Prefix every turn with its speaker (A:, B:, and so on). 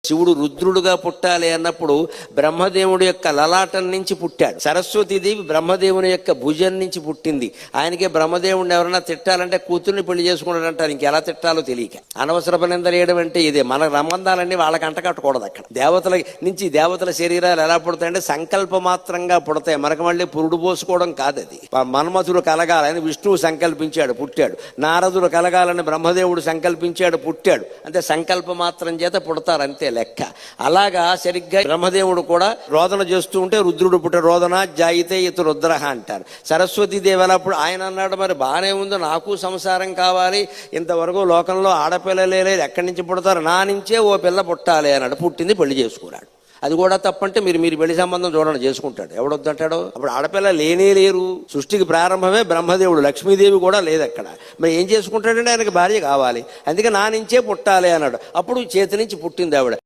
A: శివుడు రుద్రుడుగా పుట్టాలి అన్నప్పుడు బ్రహ్మదేవుడి యొక్క లలాటం నుంచి పుట్టాడు. సరస్వతీదేవి బ్రహ్మదేవుని యొక్క భుజం నుంచి పుట్టింది. ఆయనకే బ్రహ్మదేవుడిని ఎవరైనా తిట్టాలంటే కూతుర్ని పెళ్లి చేసుకున్నాడు అంటారు. ఇంకెలా తిట్టాలో తెలియక అనవసరపు నిందలేయడం అంటే ఇదే. మన సంబంధాలన్నీ వాళ్ళకి అంటకట్టకూడదు. అక్కడ దేవతల నుంచి దేవతల శరీరాలు ఎలా పుడతాయంటే సంకల్ప మాత్రంగా పుడతాయి. మనకు మళ్ళీ పురుడు పోసుకోవడం కాదు అది. మన్మథుడు కలగాలని విష్ణువు సంకల్పించాడు, పుట్టాడు. నారదుడు కలగాలని బ్రహ్మదేవుడు సంకల్పించాడు, పుట్టాడు. అంటే సంకల్ప మాత్రం చేత పుడతారు, అంతే లెక్క. అలాగా సరిగ్గా బ్రహ్మదేవుడు కూడా రోదన చేస్తూ ఉంటే రుద్రుడు పుట్ట రోదన జాయితే ఇతు రుద్రహ అంటారు. సరస్వతీదేవి అప్పుడు ఆయన అన్నాడు, మరి బాగానే ఉందో, నాకు సంసారం కావాలి, ఇంతవరకు లోకంలో ఆడపిల్లలే లేదు, ఎక్కడి నుంచి పుడతారు, నా నుంచే ఓ పిల్ల పుట్టాలి అన్నాడు. పుట్టింది, పెళ్లి చేసుకున్నాడు. అది కూడా తప్పంటే మీరు పెళ్లి సంబంధం చూడండి, చేసుకుంటాడు. ఎవడొద్దంటాడు? అప్పుడు ఆడపిల్ల లేనే లేరు. సృష్టికి ప్రారంభమే బ్రహ్మదేవుడు, లక్ష్మీదేవి కూడా లేదు అక్కడ. మరి ఏం చేసుకుంటాడంటే ఆయనకి భార్య కావాలి, అందుకే నా నుంచే పుట్టాలి అన్నాడు. అప్పుడు చేతి నుంచి పుట్టింది ఆవిడ.